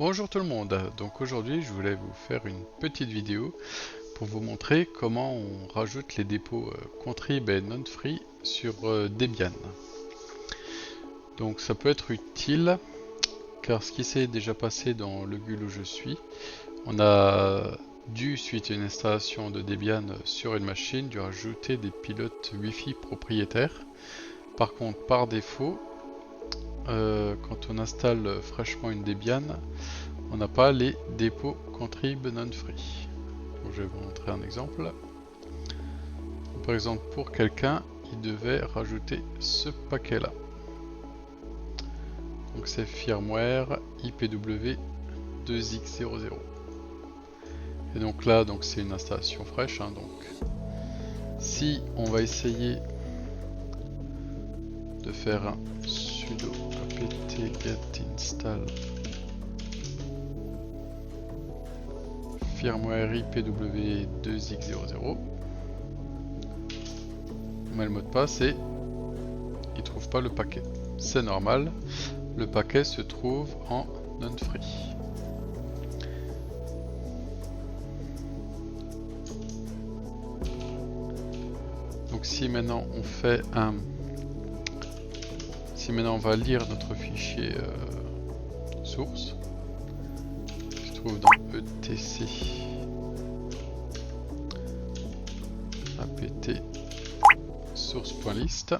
Bonjour tout le monde, donc aujourd'hui je voulais vous faire une petite vidéo pour vous montrer comment on rajoute les dépôts contrib et non-free sur Debian. Donc ça peut être utile car ce qui s'est déjà passé dans le GUL où je suis, on a dû, suite à une installation de Debian sur une machine, dû rajouter des pilotes Wi-Fi propriétaires. Par contre, par défaut, quand on installe fraîchement une Debian, on n'a pas les dépôts contrib non-free. Je vais vous montrer un exemple. Par exemple, pour quelqu'un, il devait rajouter ce paquet-là. Donc c'est firmware IPW 2X00. Et donc là, c'est une installation fraîche. Donc si on va essayer de faire un sudo apt get install firmware IPW 2X00, on met le mot de passe et il trouve pas le paquet. C'est normal, le paquet se trouve en non-free. Donc si maintenant on fait un... Si maintenant on va lire notre fichier source, qui se trouve dans etc apt source.list.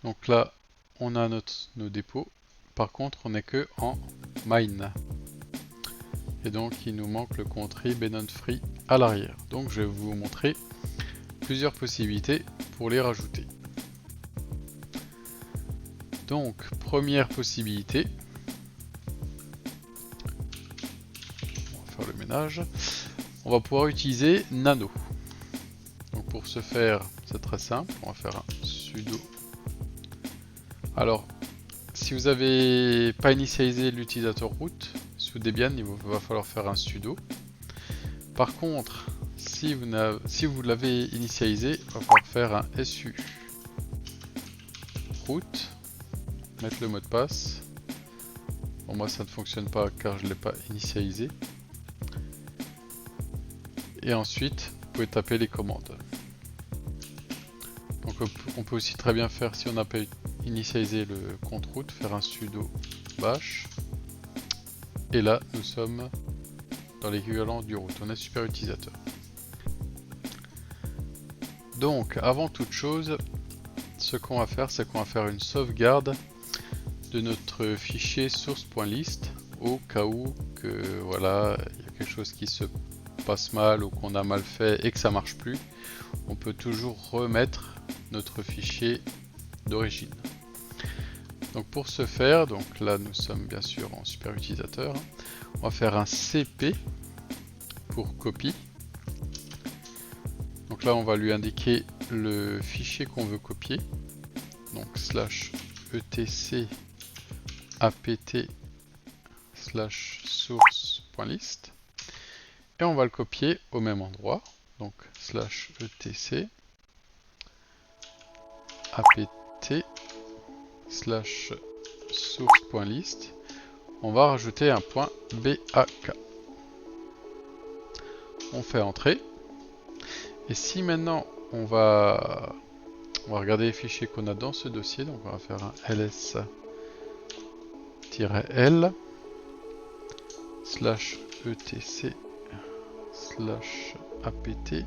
Donc là, on a nos dépôts. Par contre, on n'est que en mine. Et donc, il nous manque le contrib et non-free à l'arrière. Donc, je vais vous montrer plusieurs possibilités pour les rajouter. Donc, première possibilité. On va faire le ménage. On va pouvoir utiliser nano. Donc, pour ce faire, c'est très simple. On va faire un sudo. Alors, si vous n'avez pas initialisé l'utilisateur root sous Debian, il va falloir faire un sudo. Par contre, si vous l'avez initialisé, il va falloir faire un su root, mettre le mot de passe. Bon, moi ça ne fonctionne pas car je ne l'ai pas initialisé. Et ensuite, vous pouvez taper les commandes. Donc on peut aussi très bien faire, si on n'a pas initialiser le compte root, faire un sudo bash, et là nous sommes dans l'équivalent du root, on est super utilisateur. Donc avant toute chose, ce qu'on va faire, c'est qu'on va faire une sauvegarde de notre fichier source.list au cas où que voilà, il y a quelque chose qui se passe mal ou qu'on a mal fait et que ça marche plus, on peut toujours remettre notre fichier d'origine. Donc pour ce faire, donc là nous sommes bien sûr en super utilisateur, on va faire un cp pour copie. Donc là on va lui indiquer le fichier qu'on veut copier, donc /etc apt /source.list, et on va le copier au même endroit, donc /etc apt /source.list, on va rajouter un point .bak. On fait entrer. Et si maintenant on va regarder les fichiers qu'on a dans ce dossier, donc on va faire un ls-l /etc /apt.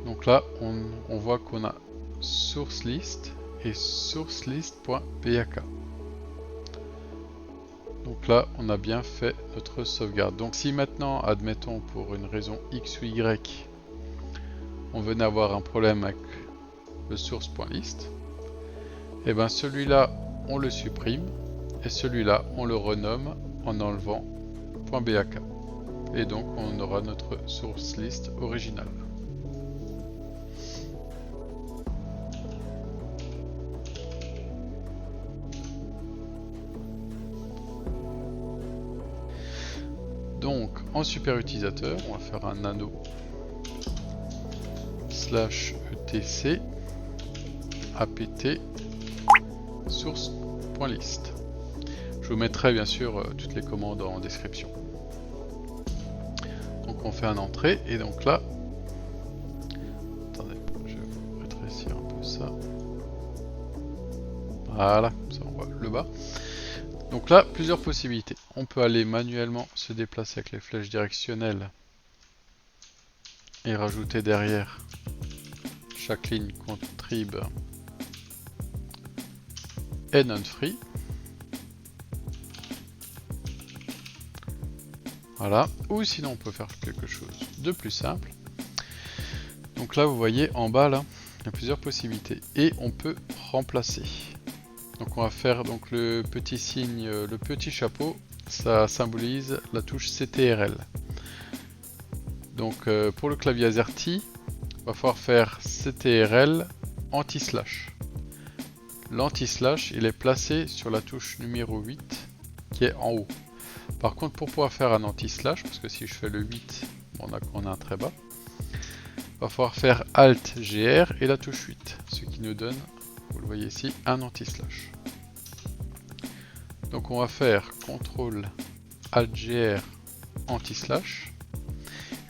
Donc là on voit qu'on a source list et source list.bak. Donc là on a bien fait notre sauvegarde. Donc si maintenant, admettons pour une raison X ou Y, on venait avoir un problème avec le source.list, et bien celui-là on le supprime et celui-là on le renomme en enlevant .bak, et donc on aura notre source list originale. Donc en super utilisateur, on va faire un nano /etc apt source source.list. Je vous mettrai bien sûr toutes les commandes en description. Donc on fait un entrée et donc là, attendez, je vais rétrécir un peu ça. Voilà, ça on voit le bas. Donc là, plusieurs possibilités. On peut aller manuellement se déplacer avec les flèches directionnelles et rajouter derrière chaque ligne contrib et non-free. Voilà. Ou sinon on peut faire quelque chose de plus simple. Donc là vous voyez en bas là, il y a plusieurs possibilités. Et on peut remplacer. Donc on va faire donc le petit signe, le petit chapeau, ça symbolise la touche CTRL. Donc pour le clavier AZERTY, il va falloir faire CTRL anti-slash. L'anti-slash il est placé sur la touche numéro 8 qui est en haut. Par contre pour pouvoir faire un anti-slash, parce que si je fais le 8, on a un très bas, il va falloir faire Alt GR et la touche 8, ce qui nous donne, vous le voyez ici, un anti-slash. Donc on va faire CTRL Alt GR anti-slash.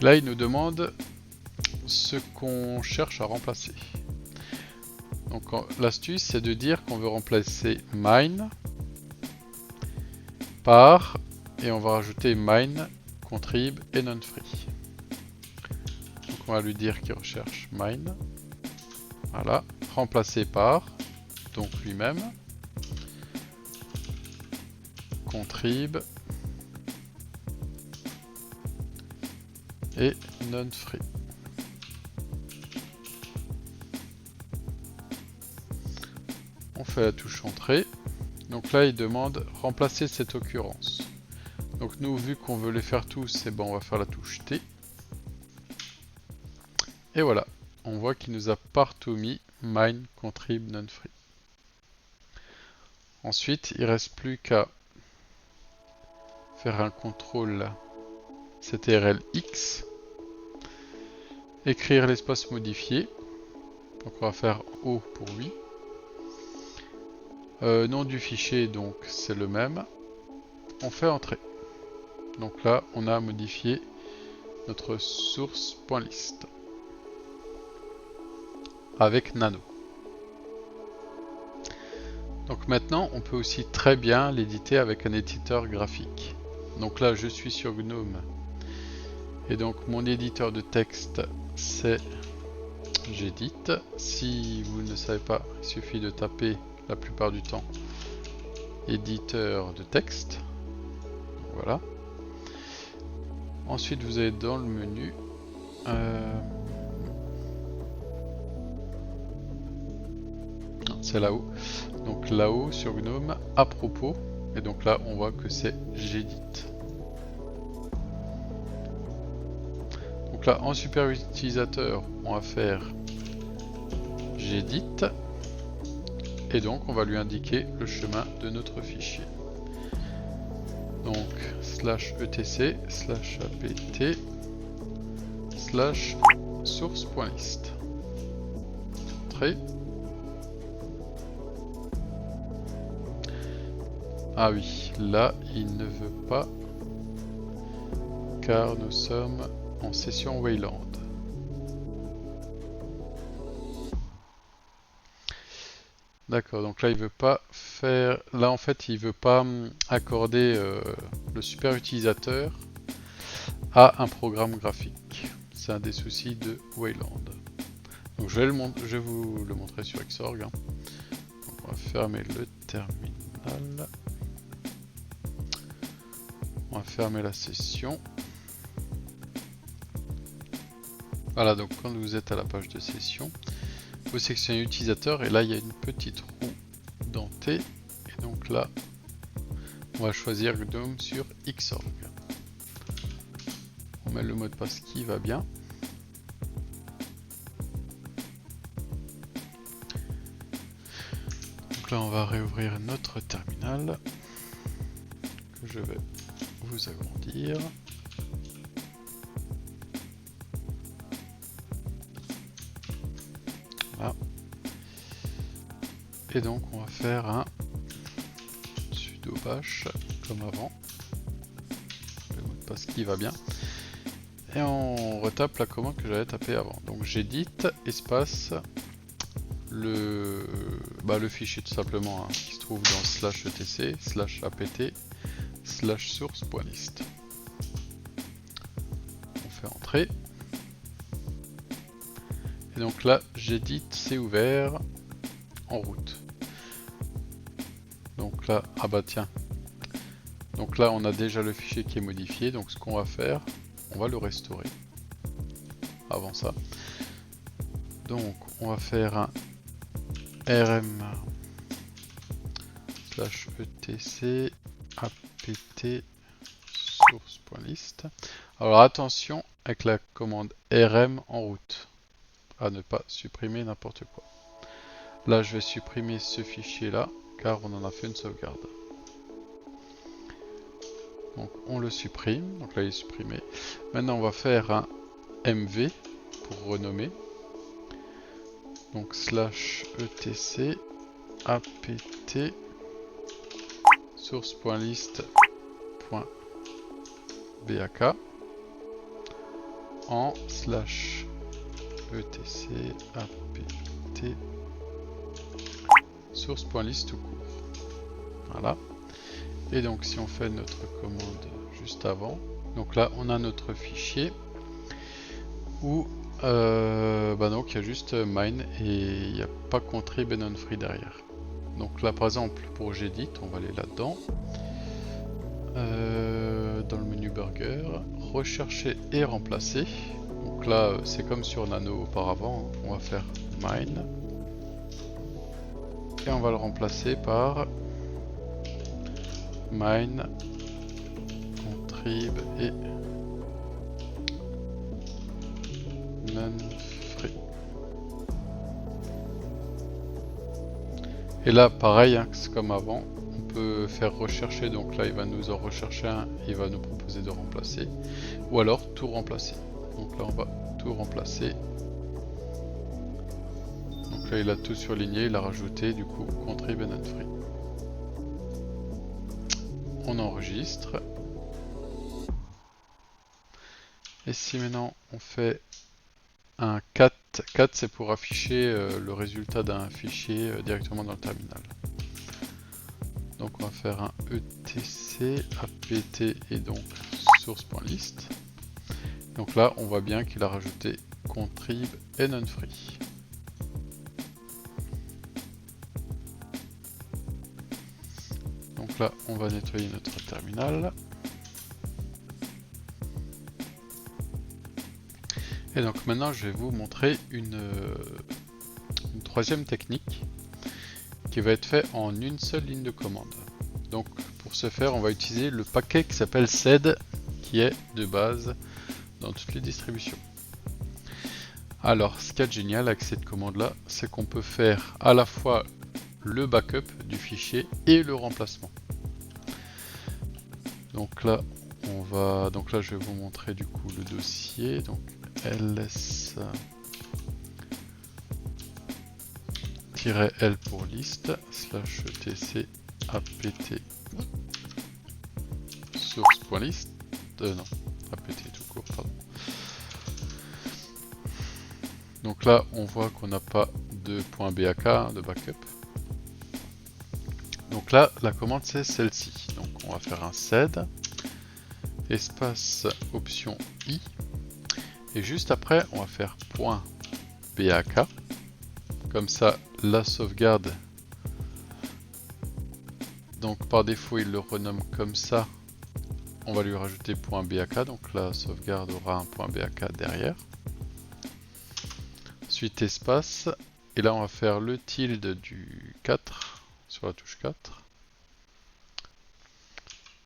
Là il nous demande ce qu'on cherche à remplacer. Donc l'astuce c'est de dire qu'on veut remplacer mine par, et on va rajouter mine, contrib et non-free. Donc on va lui dire qu'il recherche mine. Voilà, remplacé par, donc lui-même, contrib et non-free. On fait la touche entrée. Donc là il demande remplacer cette occurrence. Donc nous vu qu'on veut les faire tous, c'est bon, on va faire la touche T. Et voilà, on voit qu'il nous a partout mis mine, contrib, non-free. Ensuite il ne reste plus qu'à faire un contrôle CTRL X, écrire l'espace modifié. Donc on va faire O pour oui. Nom du fichier, donc c'est le même. On fait entrer. Donc là, on a modifié notre source.list avec nano. Donc maintenant, on peut aussi très bien l'éditer avec un éditeur graphique. Donc là, je suis sur GNOME. Et donc mon éditeur de texte, c'est Gedit. Si vous ne savez pas, il suffit de taper la plupart du temps éditeur de texte. Voilà. Ensuite vous allez dans le menu c'est là-haut. Donc là-haut sur GNOME, à propos, et donc là on voit que c'est Gedit. Donc là en super utilisateur on va faire Gedit. Et donc on va lui indiquer le chemin de notre fichier. Donc /etc /apt /source.list. Entrée. Ah oui, là il ne veut pas car nous sommes en session Wayland. D'accord, donc là il veut pas faire. Là en fait il veut pas accorder le super utilisateur à un programme graphique. C'est un des soucis de Wayland. Donc je vais vous le montrer sur Xorg. Donc on va fermer le terminal. On va fermer la session. Voilà, donc quand vous êtes à la page de session, vous sélectionnez utilisateur et là il y a une petite roue dentée et donc là on va choisir GNOME sur Xorg. On met le mot de passe qui va bien. Donc là on va réouvrir notre terminal que je vais vous agrandir. Voilà. Et donc on va faire un sudo bash comme avant. Le mot de passe qui va bien. Et on retape la commande que j'avais tapée avant. Donc j'edit espace le fichier tout simplement, hein, qui se trouve dans slash etc slash apt slash source.list. On fait entrer. Et donc là, j'edit, c'est ouvert en route. Donc là, ah bah tiens. Donc là, on a déjà le fichier qui est modifié. Donc ce qu'on va faire, on va le restaurer. Avant ça. Donc on va faire un rm slash etc apt source.list. Alors attention avec la commande rm en route, à ne pas supprimer n'importe quoi. Là je vais supprimer ce fichier là, car on en a fait une sauvegarde. Donc on le supprime, donc là il est supprimé. Maintenant on va faire un mv pour renommer. Donc slash etc apt source.list.bak en slash etc apt source.list tout court. Voilà. Et donc si on fait notre commande juste avant, donc là on a notre fichier où donc il y a juste mine et il n'y a pas contrib et non-free derrière. Donc là par exemple pour gedit, on va aller là-dedans, dans le menu burger, rechercher et remplacer. Donc là c'est comme sur Nano auparavant, on va faire mine et on va le remplacer par mine contrib et non-free. Et là pareil, hein, c'est comme avant, on peut faire rechercher, donc là il va nous en rechercher un, il va nous proposer de remplacer, ou alors tout remplacer. Donc là on va tout remplacer. Donc là il a tout surligné, il a rajouté du coup contrib et non-free. On enregistre. Et si maintenant on fait un cat, cat c'est pour afficher le résultat d'un fichier directement dans le terminal. Donc on va faire un etc apt et donc source.list. Donc là on voit bien qu'il a rajouté contrib et non-free. Donc là on va nettoyer notre terminal. Et donc maintenant je vais vous montrer une troisième technique qui va être fait en une seule ligne de commande. Donc pour ce faire on va utiliser le paquet qui s'appelle sed, qui est de base dans toutes les distributions. Alors ce qui est génial avec cette commande là, c'est qu'on peut faire à la fois le backup du fichier et le remplacement. Donc là je vais vous montrer du coup le dossier. Donc ls-l pour liste slash etc apt source.list non apt tout court pardon. Donc là on voit qu'on n'a pas de .bak de backup. Donc là la commande c'est celle-ci. Donc on va faire un sed espace option i. Et juste après, on va faire .bak. Comme ça, la sauvegarde. Donc par défaut, il le renomme comme ça. On va lui rajouter .bak. Donc la sauvegarde aura un .bak derrière. Ensuite espace. Et là, on va faire le tilde du 4 sur la touche 4.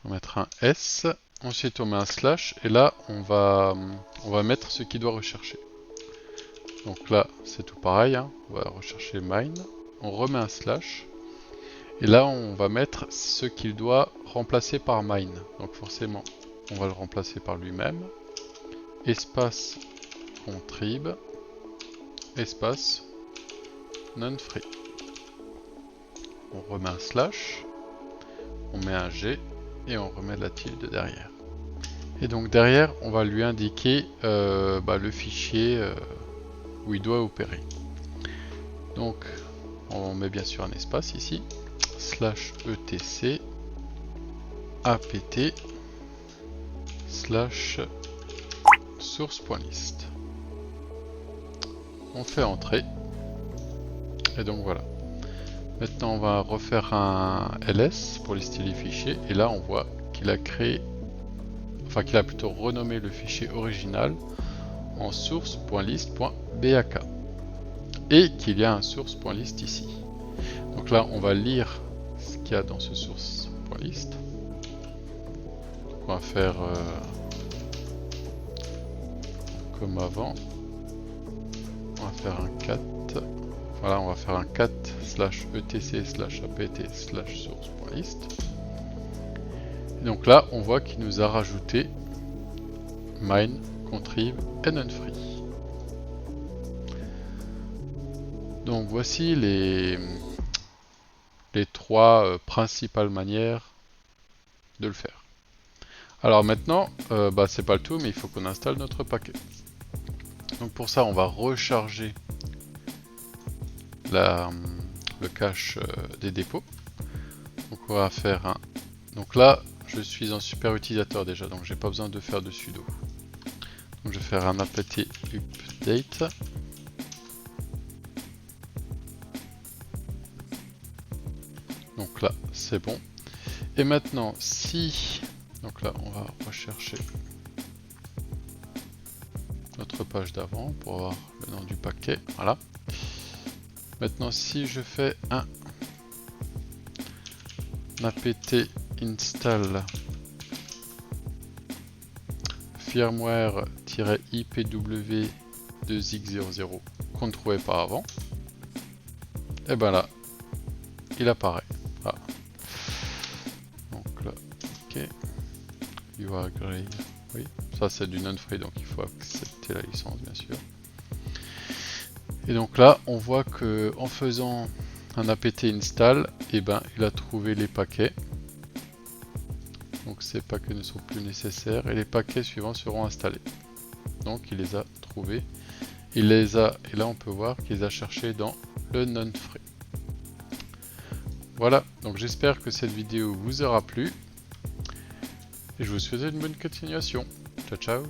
On va mettre un S. Ensuite, on met un slash. Et là, on va mettre ce qu'il doit rechercher. Donc là, c'est tout pareil, hein. On va rechercher mine, on remet un slash, et là on va mettre ce qu'il doit remplacer par mine. Donc forcément, on va le remplacer par lui-même. Espace contrib, espace non-free. On remet un slash, on met un G et on remet la tilde derrière. Et donc derrière, on va lui indiquer le fichier où il doit opérer. Donc on met bien sûr un espace ici, /etc apt /source.list. On fait entrer. Et donc voilà. Maintenant on va refaire un ls pour lister les fichiers. Et là on voit qu'il a créé, enfin qu'il a plutôt renommé le fichier original en source.list.bak. Et qu'il y a un source.list ici. Donc là on va lire ce qu'il y a dans ce source.list. On va faire comme avant. On va faire un cat. Voilà, on va faire un cat /etc/apt/source.list. Et donc là, on voit qu'il nous a rajouté mine, contrib et nonefree. Donc voici les trois principales manières de le faire. Alors maintenant, c'est pas le tout, mais il faut qu'on installe notre paquet. Donc pour ça, on va recharger le cache des dépôts. Donc on va faire un... Donc là, je suis un super utilisateur déjà, donc j'ai pas besoin de faire de sudo. Donc je vais faire un apt update. Donc là, c'est bon. Et maintenant, si... Donc là, on va rechercher notre page d'avant pour avoir le nom du paquet. Voilà. Maintenant, si je fais un apt install firmware-ipw2x00 qu'on ne trouvait pas avant, et ben là, il apparaît. Voilà. Donc là, ok. You are agree. Oui, ça c'est du non-free, donc il faut accepter la licence bien sûr. Et donc là, on voit que en faisant un apt install, il a trouvé les paquets. Donc ces paquets ne sont plus nécessaires et les paquets suivants seront installés. Donc il les a trouvés. Et là on peut voir qu'il les a cherchés dans le non-free. Voilà, donc j'espère que cette vidéo vous aura plu. Et je vous souhaite une bonne continuation. Ciao ciao.